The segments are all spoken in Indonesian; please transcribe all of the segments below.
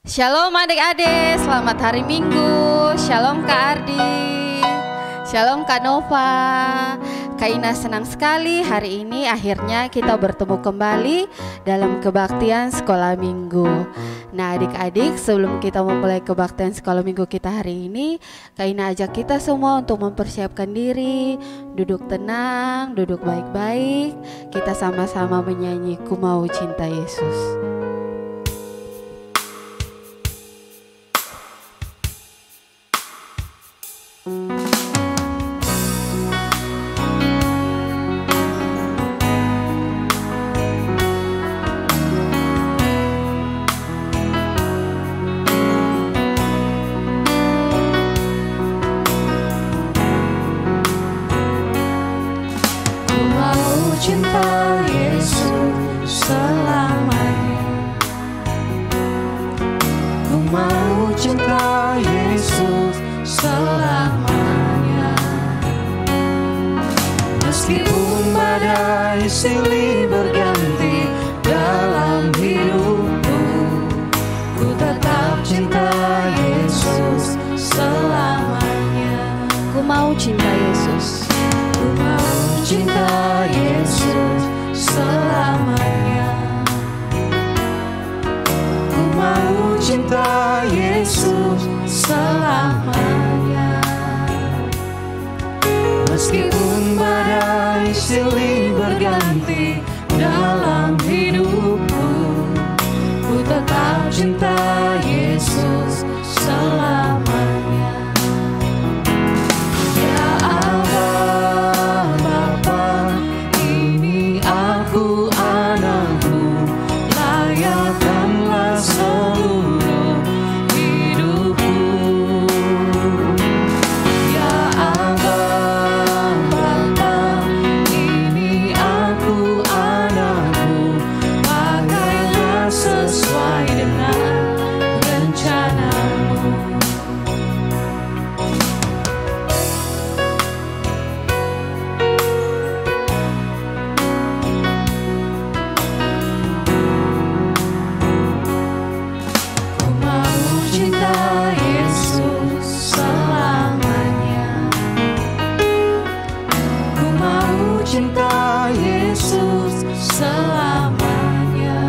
Shalom adik-adik, selamat hari Minggu. Shalom Kak Ardi, shalom Kak Nova. Kak Ina senang sekali hari ini akhirnya kita bertemu kembali dalam kebaktian sekolah minggu. Nah adik-adik, sebelum kita memulai kebaktian sekolah minggu kita hari ini, Kak Ina ajak kita semua untuk mempersiapkan diri, duduk tenang, duduk baik-baik. Kita sama-sama menyanyi Ku Mau Cinta Yesus. Cinta Yesus selamanya. Ku mau cinta Yesus selamanya. Meskipun badai silih berganti dalam hidupku, ku tetap cinta Yesus selamanya. Ku mau cinta Yesus. Ku mau cinta Yesus selamanya. Ku mau cinta Yesus selamanya. Meskipun badai silih berganti dalam hidupku, ku tetap cinta Yesus selamanya. Ya Allah Bapa, ini aku anakmu, layakkanlah seluruh hidupku. Ya Allah Bapa, ini aku anakmu, pakailah sesuai dengan rencanamu. Ku mau cinta Yesus selamanya. Ku mau cinta Yesus selamanya.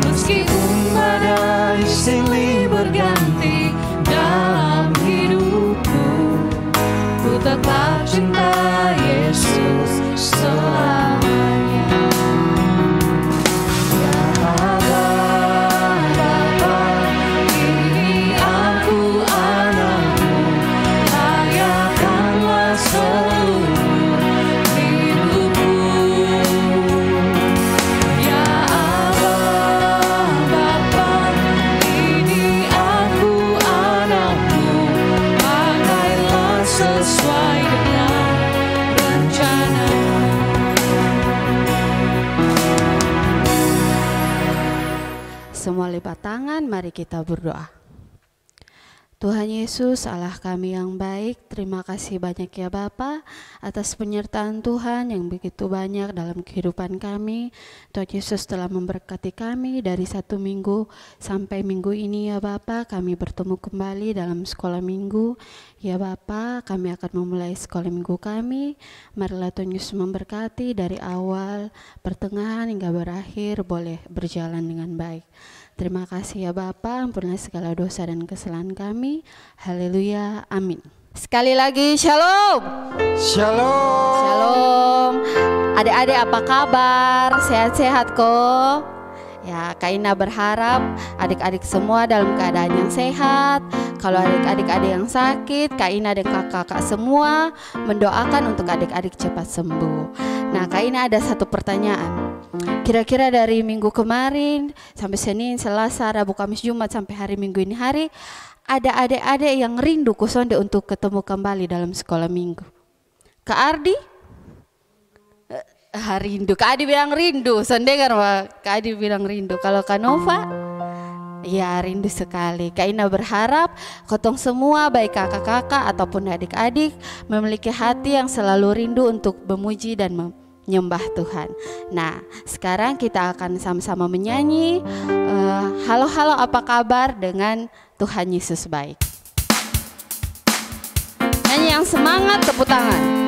Meskipun badai silih berganti dalam hidupku, ku tetap cinta Yesus selamanya. Ya Allah Bapa, ini aku anakmu, layakkanlah seluruh hidupku. Ya Allah Bapa, ini aku anakmu, pakailah sesuai dengan rencanamu. Semua lipat tangan, mari kita berdoa. Tuhan Yesus, Allah kami yang baik, terima kasih banyak ya Bapa atas penyertaan Tuhan yang begitu banyak dalam kehidupan kami. Tuhan Yesus telah memberkati kami dari satu minggu sampai minggu ini ya Bapa. Kami bertemu kembali dalam sekolah minggu. Ya Bapa, kami akan memulai sekolah minggu kami. Marilah Tuhan Yesus memberkati dari awal, pertengahan hingga berakhir boleh berjalan dengan baik. Terima kasih ya Bapa, ampunilah segala dosa dan kesalahan kami. Haleluya, amin. Sekali lagi shalom. Shalom. Shalom. Adik-adik apa kabar? Sehat-sehat kok? Ya, Kak Ina berharap adik-adik semua dalam keadaan yang sehat. Kalau adik-adik ada yang sakit, Kak Ina dan kakak-kakak semua mendoakan untuk adik-adik cepat sembuh. Nah, Kak Ina ada satu pertanyaan. Kira-kira dari minggu kemarin sampai Senin, Selasa, Rabu, Kamis, Jumat sampai hari Minggu ini hari, ada adik-adik yang rindu kusonde untuk ketemu kembali dalam sekolah minggu. Kak Ardi? Rindu. Kak Adi bilang rindu. Sonde kan Kak Adi bilang rindu. Kalau Kak Nova? Ya rindu sekali. Kak Ina berharap kotong semua baik kakak-kakak ataupun adik-adik memiliki hati yang selalu rindu untuk memuji dan nyembah Tuhan. Nah, sekarang kita akan sama-sama menyanyi halo halo apa kabar dengan Tuhan Yesus baik. Nyanyi yang semangat, tepuk tangan.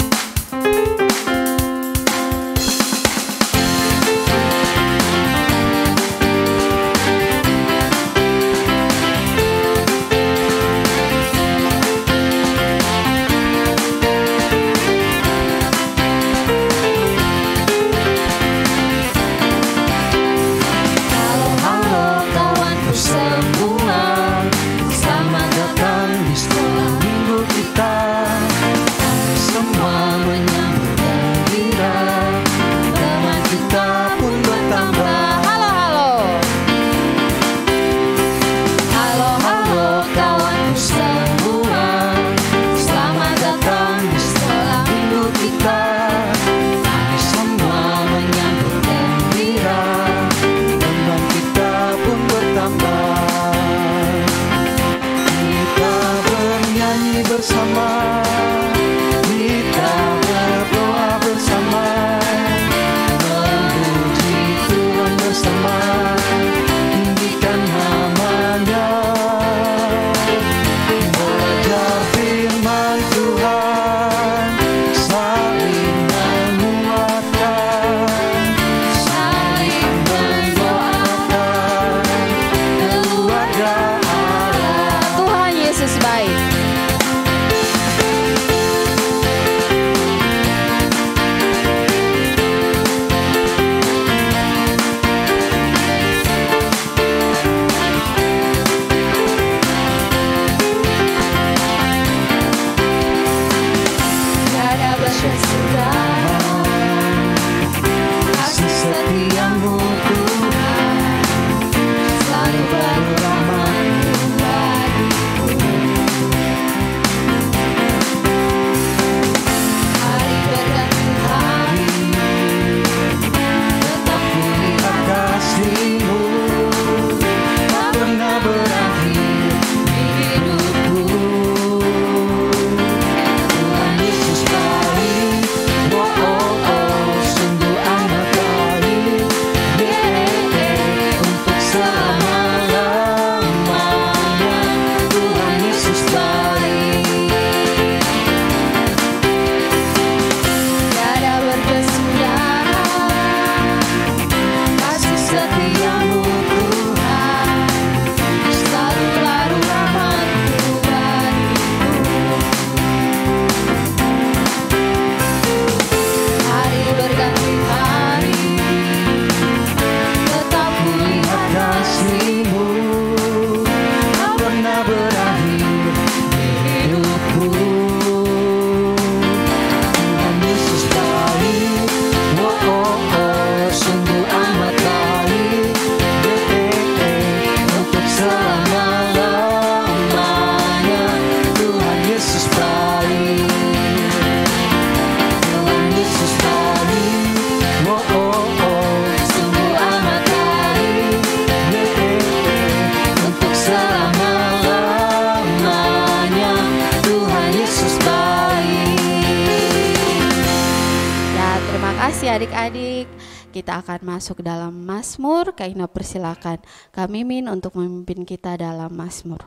Adik-adik, kita akan masuk dalam Mazmur. Kak Ina persilakan Kak Mimin untuk memimpin kita dalam Mazmur.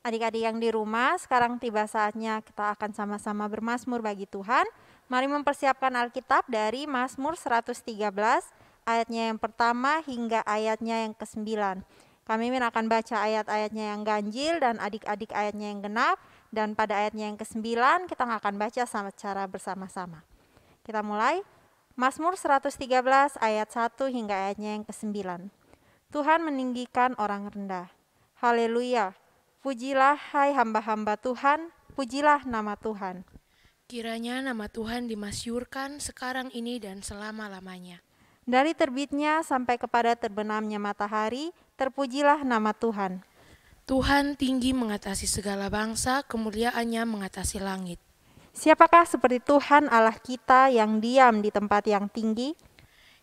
Adik-adik yang di rumah, sekarang tiba saatnya kita akan sama-sama bermazmur bagi Tuhan. Mari mempersiapkan Alkitab dari Mazmur 113, ayatnya yang pertama hingga ayatnya yang ke-9. Kak Mimin akan baca ayat-ayatnya yang ganjil dan adik-adik ayatnya yang genap. Dan pada ayatnya yang ke-9 kita akan baca secara bersama-sama. Kita mulai, Mazmur 113 ayat 1 hingga ayatnya yang ke-9. Tuhan meninggikan orang rendah. Haleluya. Pujilah hai hamba-hamba Tuhan, pujilah nama Tuhan. Kiranya nama Tuhan dimasyhurkan sekarang ini dan selama-lamanya. Dari terbitnya sampai kepada terbenamnya matahari, terpujilah nama Tuhan. Tuhan tinggi mengatasi segala bangsa, kemuliaannya mengatasi langit. Siapakah seperti Tuhan Allah kita yang diam di tempat yang tinggi?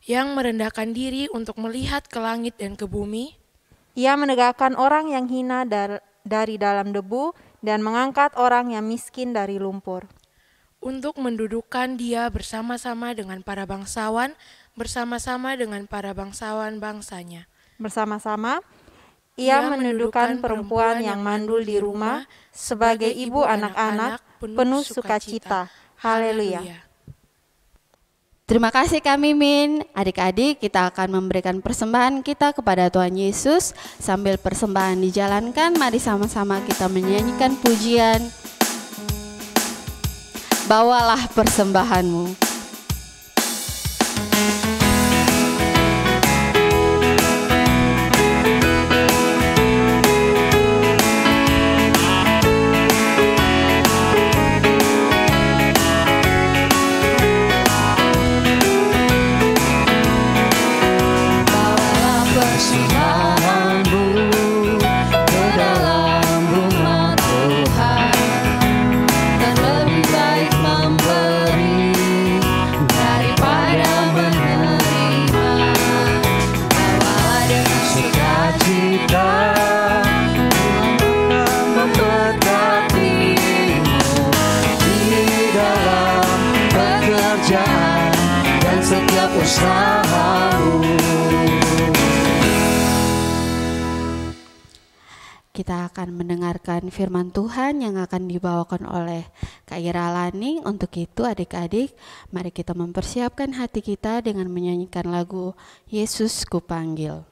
Yang merendahkan diri untuk melihat ke langit dan ke bumi. Ia menegakkan orang yang hina dari dalam debu dan mengangkat orang yang miskin dari lumpur. untuk mendudukkan dia bersama-sama dengan para bangsawan, bersama-sama dengan para bangsawan bangsanya. Bersama-sama, ia mendudukan perempuan yang mandul di rumah sebagai ibu anak-anak penuh sukacita. Haleluya. Terima kasih Kak Mimin. Adik-adik, kita akan memberikan persembahan kita kepada Tuhan Yesus. Sambil persembahan dijalankan, mari sama-sama kita menyanyikan pujian. Bawalah persembahanmu. Kita akan mendengarkan firman Tuhan yang akan dibawakan oleh Kak Ira Laning. Untuk itu adik-adik, mari kita mempersiapkan hati kita dengan menyanyikan lagu Yesus Kupanggil.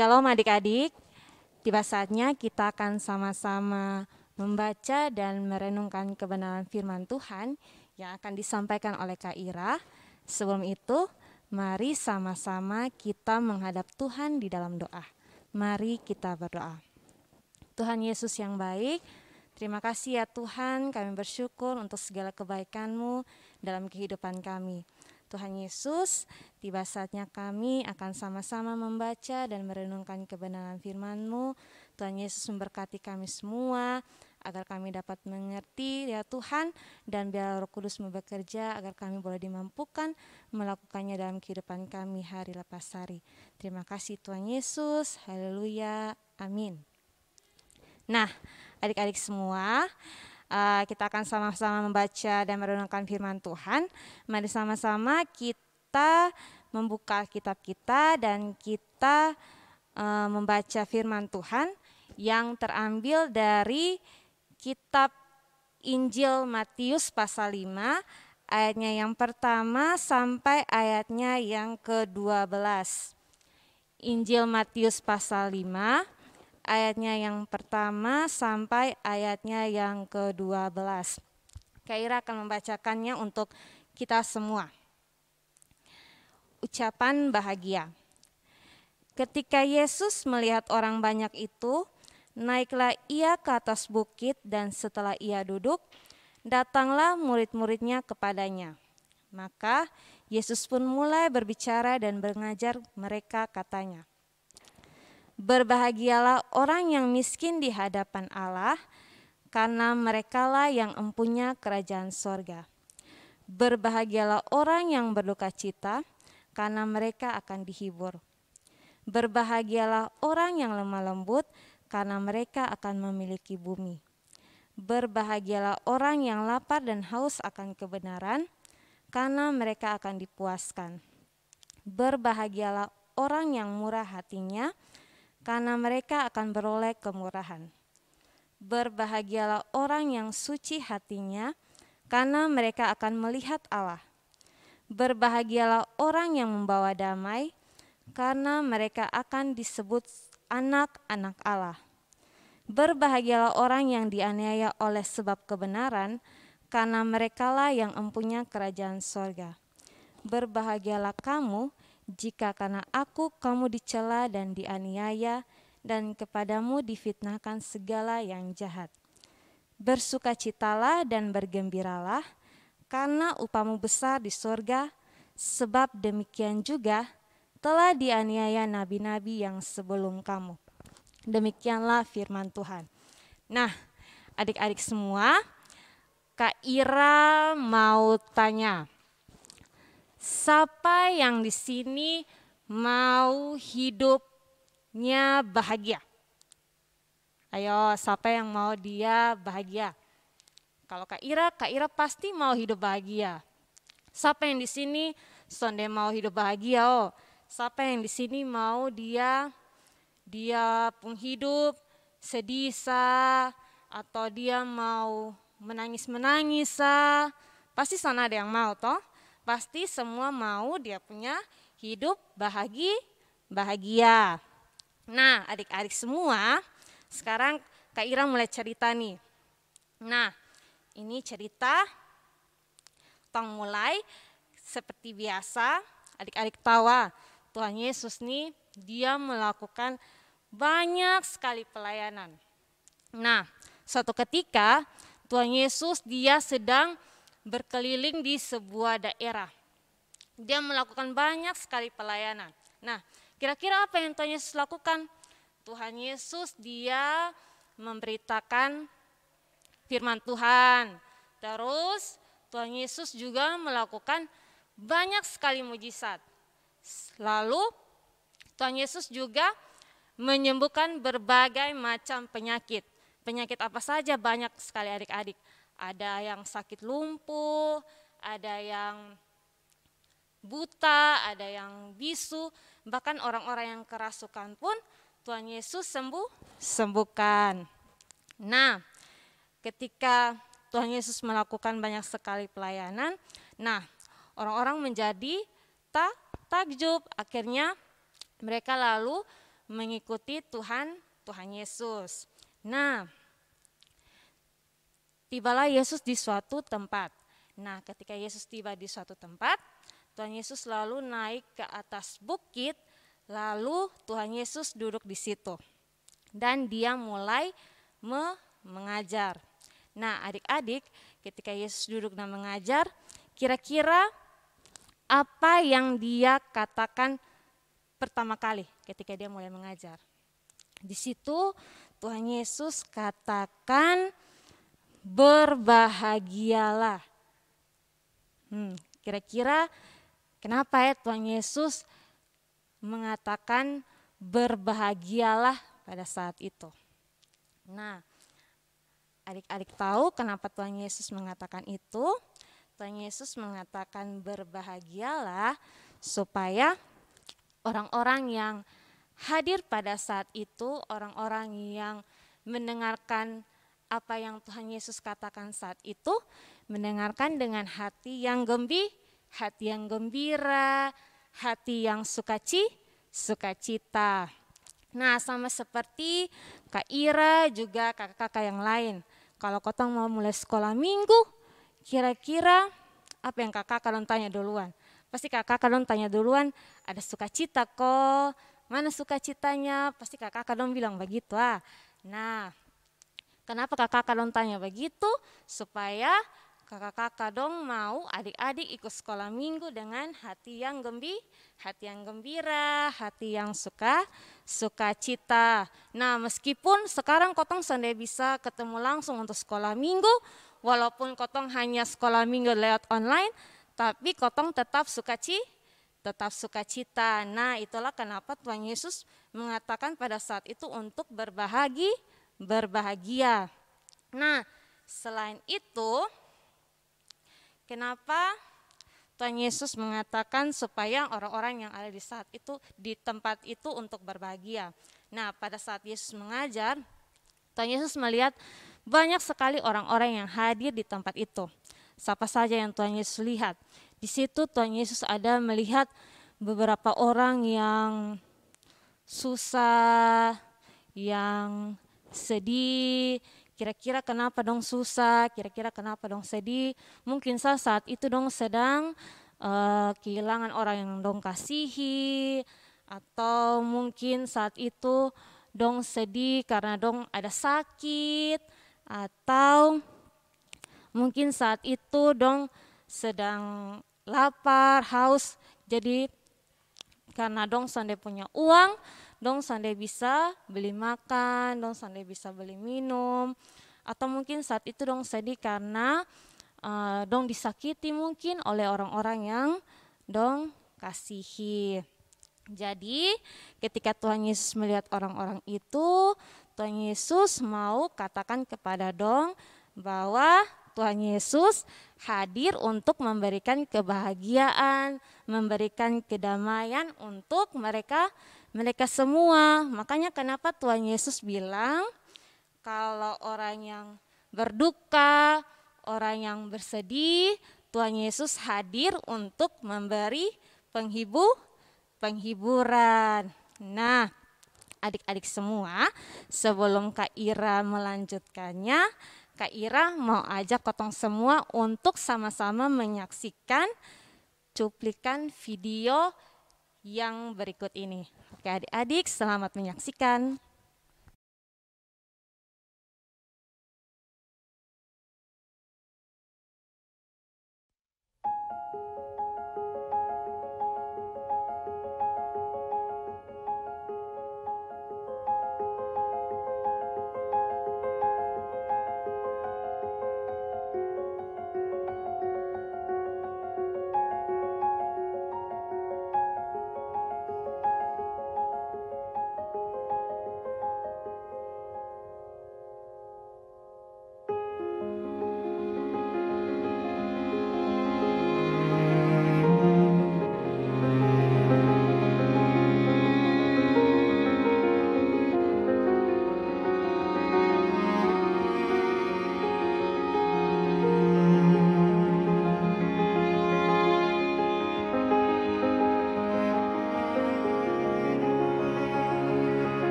Shalom adik-adik, tiba saatnya kita akan sama-sama membaca dan merenungkan kebenaran firman Tuhan yang akan disampaikan oleh Kak Ira. Sebelum itu, mari sama-sama kita menghadap Tuhan di dalam doa. Mari kita berdoa. Tuhan Yesus yang baik, terima kasih ya Tuhan, kami bersyukur untuk segala kebaikan-Mu dalam kehidupan kami. Tuhan Yesus, tiba saatnya kami akan sama-sama membaca dan merenungkan kebenaran firman-Mu. Tuhan Yesus memberkati kami semua, agar kami dapat mengerti ya Tuhan, dan biar Roh Kudus bekerja agar kami boleh dimampukan melakukannya dalam kehidupan kami hari lepas hari. Terima kasih Tuhan Yesus, haleluya, amin. Nah, adik-adik semua, kita akan sama-sama membaca dan merenungkan firman Tuhan. Mari sama-sama kita membuka kitab kita dan kita membaca firman Tuhan yang terambil dari kitab Injil Matius pasal 5 ayatnya yang pertama sampai ayatnya yang ke-12. Injil Matius pasal 5 ayatnya yang pertama sampai ayatnya yang ke-12. Kak Ira akan membacakannya untuk kita semua. Ucapan bahagia. Ketika Yesus melihat orang banyak itu, naiklah ia ke atas bukit dan setelah ia duduk, datanglah murid-muridnya kepadanya. Maka Yesus pun mulai berbicara dan mengajar mereka, katanya, "Berbahagialah orang yang miskin di hadapan Allah, karena merekalah yang empunya kerajaan sorga. Berbahagialah orang yang berduka cita, karena mereka akan dihibur. Berbahagialah orang yang lemah lembut, karena mereka akan memiliki bumi. Berbahagialah orang yang lapar dan haus akan kebenaran, karena mereka akan dipuaskan. Berbahagialah orang yang murah hatinya, karena mereka akan beroleh kemurahan. Berbahagialah orang yang suci hatinya, karena mereka akan melihat Allah. Berbahagialah orang yang membawa damai, karena mereka akan disebut anak-anak Allah. Berbahagialah orang yang dianiaya oleh sebab kebenaran, karena merekalah yang empunya kerajaan sorga. Berbahagialah kamu jika karena aku kamu dicela dan dianiaya, dan kepadamu difitnahkan segala yang jahat. Bersukacitalah dan bergembiralah, karena upamu besar di sorga, sebab demikian juga telah dianiaya nabi-nabi yang sebelum kamu." Demikianlah firman Tuhan. Nah, adik-adik semua, Kak Ira mau tanya, siapa yang di sini mau hidupnya bahagia? Ayo, siapa yang mau dia bahagia? Kalau Kak Ira pasti mau hidup bahagia. Siapa yang di sini sonde mau hidup bahagia? Oh, siapa yang di sini mau dia pun hidup sedih atau dia mau menangis pasti sana ada yang mau toh. Pasti semua mau dia punya hidup bahagia. Nah, adik-adik semua, sekarang Kak Ira mulai cerita nih. Nah, ini cerita tong mulai seperti biasa. Adik-adik tahu Tuhan Yesus nih dia melakukan banyak sekali pelayanan. Nah, suatu ketika Tuhan Yesus dia sedang berkeliling di sebuah daerah. Dia melakukan banyak sekali pelayanan. Nah, kira-kira apa yang Tuhan Yesus lakukan? Tuhan Yesus dia memberitakan firman Tuhan. Terus Tuhan Yesus juga melakukan banyak sekali mujizat. Lalu Tuhan Yesus juga menyembuhkan berbagai macam penyakit. Penyakit apa saja? Banyak sekali adik-adik. Ada yang sakit lumpuh, ada yang buta, ada yang bisu, bahkan orang-orang yang kerasukan pun Tuhan Yesus sembuhkan. Nah, ketika Tuhan Yesus melakukan banyak sekali pelayanan, nah orang-orang menjadi takjub. Akhirnya mereka lalu mengikuti Tuhan Yesus. Nah, tibalah Yesus di suatu tempat. Nah, ketika Yesus tiba di suatu tempat, Tuhan Yesus lalu naik ke atas bukit, lalu Tuhan Yesus duduk di situ. Dan dia mulai mengajar. Nah, adik-adik, ketika Yesus duduk dan mengajar, kira-kira apa yang dia katakan pertama kali ketika dia mulai mengajar? Di situ Tuhan Yesus katakan, berbahagialah. Kira-kira kenapa ya Tuhan Yesus mengatakan berbahagialah pada saat itu? Nah, adik-adik tahu kenapa Tuhan Yesus mengatakan itu? Tuhan Yesus mengatakan berbahagialah supaya orang-orang yang hadir pada saat itu, orang-orang yang mendengarkan apa yang Tuhan Yesus katakan saat itu, mendengarkan dengan hati yang gembira, hati yang sukacita. Nah, sama seperti Kak Ira juga kakak-kakak yang lain. Kalau kotong mau mulai sekolah minggu, kira-kira apa yang kakak dong tanya duluan? Pasti kakak dong tanya duluan, ada sukacita kok, mana sukacitanya? Pasti kakak dong bilang begitu. Nah, kenapa kakak dong tanya begitu? Supaya kakak-kakak dong mau adik-adik ikut sekolah minggu dengan hati yang gembira, hati yang sukacita. Nah, meskipun sekarang kotong sudah bisa ketemu langsung untuk sekolah minggu, walaupun kotong hanya sekolah minggu lewat online, tapi kotong tetap sukacita. Nah, itulah kenapa Tuhan Yesus mengatakan pada saat itu untuk berbahagia. Nah, selain itu, kenapa Tuhan Yesus mengatakan supaya orang-orang yang ada di saat itu, di tempat itu untuk berbahagia. Nah, pada saat Yesus mengajar, Tuhan Yesus melihat banyak sekali orang-orang yang hadir di tempat itu. Siapa saja yang Tuhan Yesus lihat? Di situ Tuhan Yesus ada melihat beberapa orang yang susah, yang sedih. Kira-kira kenapa dong susah, kira-kira kenapa dong sedih. Mungkin saat itu dong sedang kehilangan orang yang dong kasihi, atau mungkin saat itu dong sedih karena dong ada sakit, atau mungkin saat itu dong sedang lapar, haus. Jadi karena dong sande punya uang, dong sande bisa beli makan, dong sande bisa beli minum. Atau mungkin saat itu dong sedih karena dong disakiti mungkin oleh orang-orang yang dong kasihi. Jadi ketika Tuhan Yesus melihat orang-orang itu, Tuhan Yesus mau katakan kepada dong bahwa Tuhan Yesus hadir untuk memberikan kebahagiaan, memberikan kedamaian untuk mereka semua. Makanya kenapa Tuhan Yesus bilang kalau orang yang berduka, orang yang bersedih, Tuhan Yesus hadir untuk memberi penghiburan. Nah, adik-adik semua, sebelum Kak Ira melanjutkannya, Kak Ira mau ajak kotong semua untuk sama-sama menyaksikan cuplikan video yang berikut ini. Oke, adik-adik, selamat menyaksikan.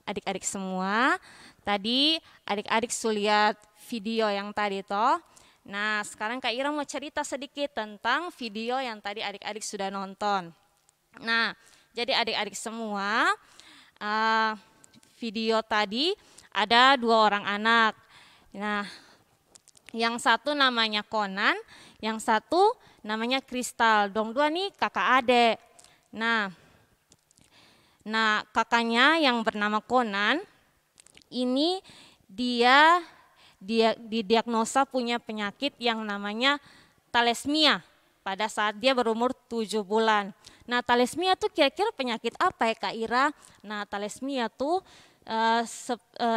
adik-adik semua. Tadi adik-adik lihat video yang tadi toh. Nah, sekarang Kak Ira mau cerita sedikit tentang video yang tadi adik-adik sudah nonton. Nah, jadi adik-adik semua, video tadi ada 2 orang anak. Nah, yang satu namanya Conan, yang satu namanya Kristal. Dong dua nih kakak adik. Nah, kakaknya yang bernama Conan ini dia didiagnosa punya penyakit yang namanya thalassemia pada saat dia berumur 7 bulan. Nah, thalassemia tuh kira-kira penyakit apa ya Kak Ira? Nah, thalassemia tuh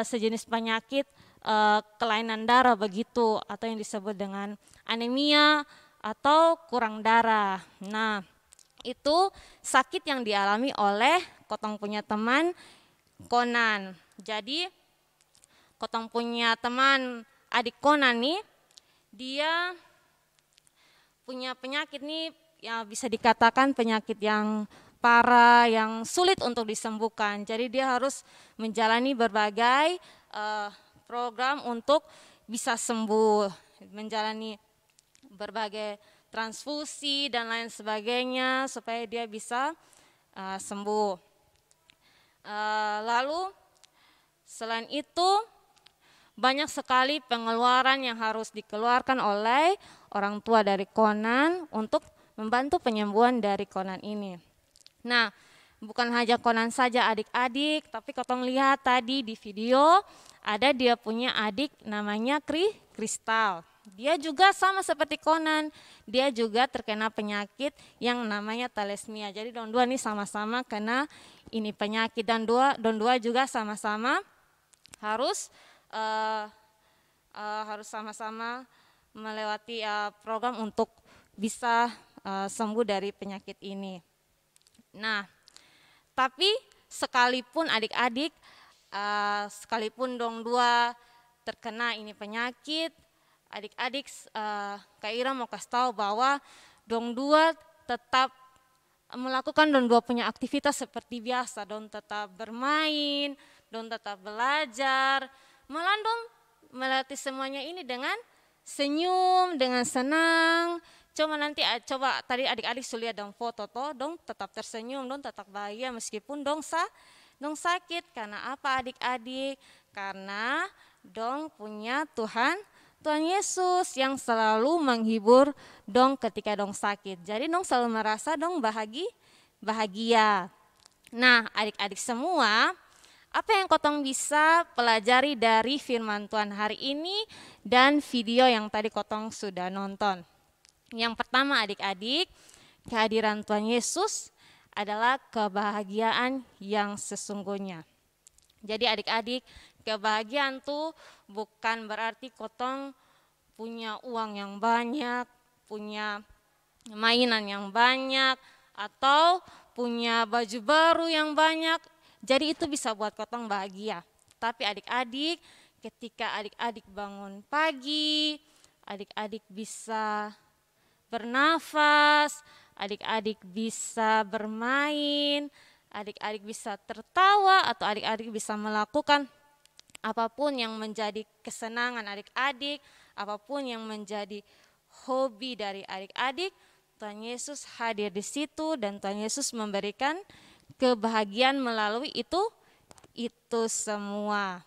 sejenis penyakit kelainan darah begitu, atau yang disebut dengan anemia atau kurang darah. Nah, itu sakit yang dialami oleh Kotong punya teman Conan. Jadi Kotong punya teman adik Conan nih, dia punya penyakit nih ya bisa dikatakan penyakit yang parah, yang sulit untuk disembuhkan. Jadi dia harus menjalani berbagai program untuk bisa sembuh, menjalani berbagai transfusi dan lain sebagainya supaya dia bisa sembuh. Lalu selain itu banyak sekali pengeluaran yang harus dikeluarkan oleh orang tua dari Conan untuk membantu penyembuhan dari Conan ini. Nah, bukan hanya Conan saja adik-adik, tapi Kotong lihat tadi di video ada dia punya adik namanya Kristal. Dia juga sama seperti Conan, dia juga terkena penyakit yang namanya thalassemia. Jadi dong dua nih sama-sama kena ini penyakit, dan dua juga sama-sama harus sama-sama melewati program untuk bisa sembuh dari penyakit ini. Nah, tapi sekalipun adik-adik, sekalipun dong dua terkena ini penyakit, adik-adik Kak Ira mau kasih tahu bahwa dong dua tetap melakukan dong dua punya aktivitas seperti biasa, dong tetap bermain, dong tetap belajar, malah dong melatih semuanya ini dengan senyum, dengan senang. Coba tadi adik-adik sudah lihat dong foto toh, dong tetap tersenyum, dong tetap bahagia meskipun dong sakit. Karena apa adik-adik? Karena dong punya Tuhan Yesus yang selalu menghibur dong ketika dong sakit. Jadi dong selalu merasa dong bahagia. Nah, adik-adik semua, apa yang Kotong bisa pelajari dari firman Tuhan hari ini dan video yang tadi Kotong sudah nonton? Yang pertama adik-adik, kehadiran Tuhan Yesus adalah kebahagiaan yang sesungguhnya. Jadi adik-adik, kebahagiaan tuh bukan berarti Kotong punya uang yang banyak, punya mainan yang banyak, atau punya baju baru yang banyak. Jadi itu bisa buat Kotong bahagia. Tapi adik-adik, ketika adik-adik bangun pagi, adik-adik bisa bernafas, adik-adik bisa bermain, adik-adik bisa tertawa, atau adik-adik bisa melakukan apapun yang menjadi kesenangan adik-adik, apapun yang menjadi hobi dari adik-adik, Tuhan Yesus hadir di situ dan Tuhan Yesus memberikan kebahagiaan melalui itu semua.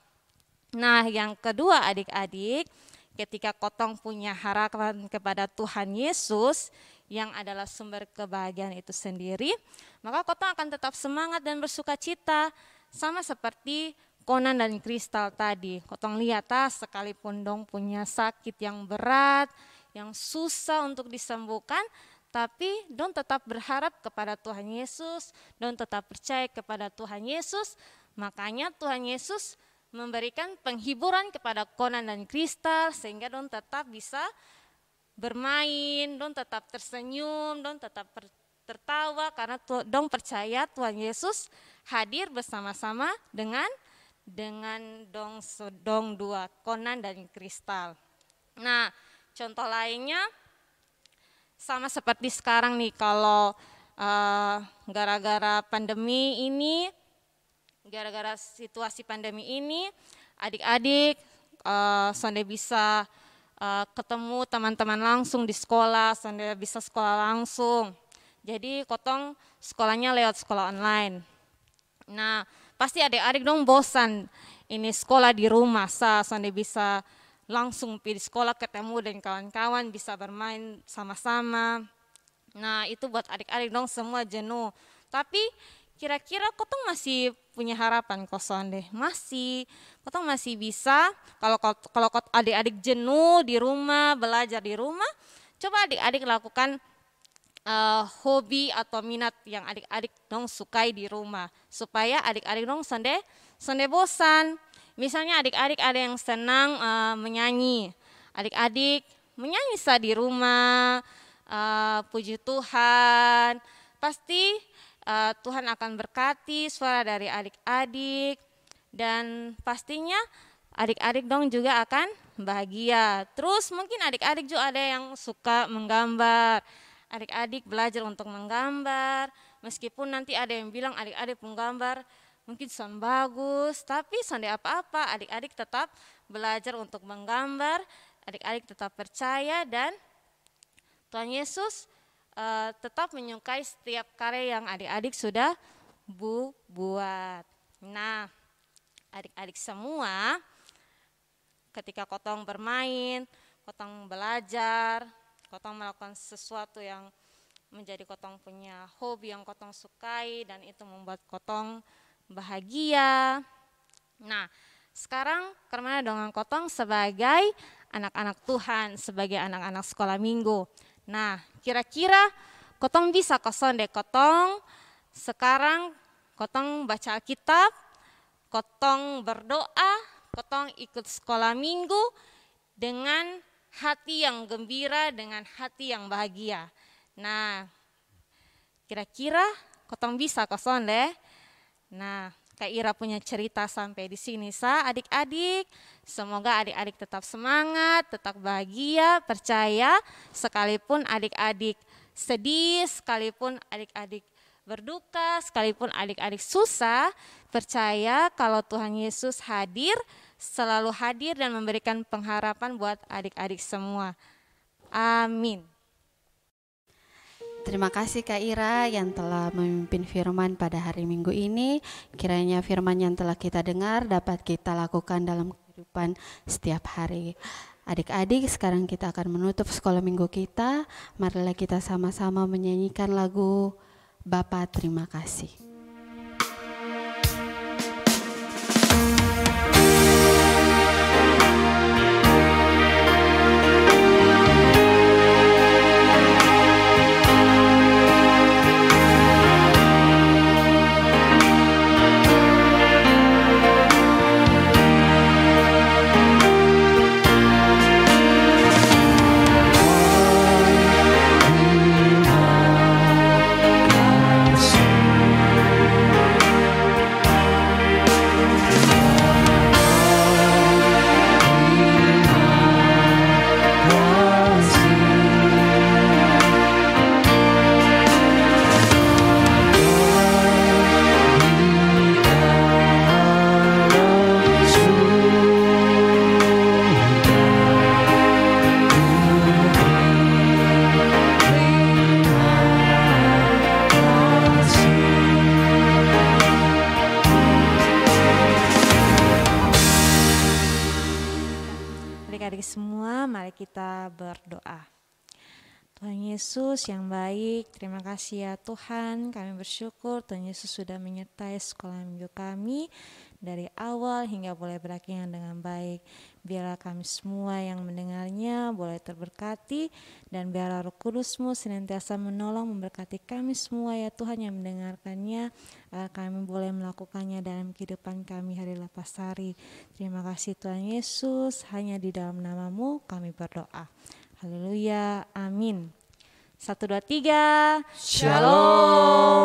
Nah, yang kedua adik-adik, ketika Kotong punya harapan kepada Tuhan Yesus yang adalah sumber kebahagiaan itu sendiri, maka Kotong akan tetap semangat dan bersuka cita, sama seperti Conan dan Kristal tadi. Kotong lihat sekalipun dong punya sakit yang berat, yang susah untuk disembuhkan, tapi dong tetap berharap kepada Tuhan Yesus, dong tetap percaya kepada Tuhan Yesus. Makanya Tuhan Yesus memberikan penghiburan kepada Conan dan Kristal sehingga dong tetap bisa bermain, dong tetap tersenyum, dong tetap tertawa karena dong percaya Tuhan Yesus hadir bersama-sama dengan dong dua, Conan dan Kristal. Nah, contoh lainnya sama seperti sekarang nih, kalau gara-gara pandemi ini gara-gara situasi pandemi ini, adik-adik sonde bisa ketemu teman-teman langsung di sekolah, sonde bisa sekolah langsung. Jadi kotong sekolahnya lewat sekolah online. Nah, pasti adik-adik dong bosan ini sekolah di rumah, sonde bisa langsung pergi sekolah ketemu dengan kawan-kawan, bisa bermain sama-sama. Nah, itu buat adik-adik dong semua jenuh. Tapi kira-kira kotong masih punya harapan kok sonde? Masih, kotong masih bisa. Kalau adik-adik jenuh di rumah, belajar di rumah, coba adik-adik lakukan hobi atau minat yang adik-adik dong sukai di rumah, supaya adik-adik dong sonde bosan. Misalnya adik-adik ada yang senang menyanyi, adik-adik menyanyi di rumah, puji Tuhan, pasti Tuhan akan berkati suara dari adik-adik, dan pastinya adik-adik dong juga akan bahagia. Terus mungkin adik-adik juga ada yang suka menggambar, adik-adik belajar untuk menggambar, meskipun nanti ada yang bilang adik-adik menggambar mungkin son bagus, tapi sonde apa-apa, adik-adik tetap belajar untuk menggambar, adik-adik tetap percaya, dan Tuhan Yesus tetap menyukai setiap karya yang adik-adik sudah buat. Nah, adik-adik semua, ketika kotong bermain, kotong belajar, kotong melakukan sesuatu yang menjadi kotong punya hobi yang kotong sukai, dan itu membuat kotong bahagia. Nah, sekarang kemana dengan kotong sebagai anak-anak Tuhan, sebagai anak-anak sekolah minggu. Nah, kira-kira kotong bisa sonde kotong sekarang kotong baca Alkitab, kotong berdoa, kotong ikut sekolah minggu dengan hati yang gembira, dengan hati yang bahagia. Nah, kira-kira kotong bisa sonde? Nah, Kak Ira punya cerita sampai di sini adik-adik. Semoga adik-adik tetap semangat, tetap bahagia, percaya, sekalipun adik-adik sedih, sekalipun adik-adik berduka, sekalipun adik-adik susah, percaya kalau Tuhan Yesus hadir, selalu hadir dan memberikan pengharapan buat adik-adik semua. Amin. Terima kasih Kak Ira yang telah memimpin firman pada hari Minggu ini. Kiranya firman yang telah kita dengar dapat kita lakukan dalam kehidupan setiap hari. Adik-adik, sekarang kita akan menutup sekolah minggu kita. Marilah kita sama-sama menyanyikan lagu Bapa Terima Kasih. Adik-adik semua, mari kita berdoa. Tuhan Yesus yang baik, terima kasih ya Tuhan, kami bersyukur Tuhan Yesus sudah menyertai sekolah minggu kami dari awal hingga boleh berakhir dengan baik. Biarlah kami semua yang mendengarnya boleh terberkati, dan biarlah Roh Kudus-Mu senantiasa menolong memberkati kami semua ya Tuhan yang mendengarkannya, agar kami boleh melakukannya dalam kehidupan kami hari lepas hari. Terima kasih Tuhan Yesus, hanya di dalam nama-Mu kami berdoa. Haleluya, amin. 1, 2, 3, Shalom.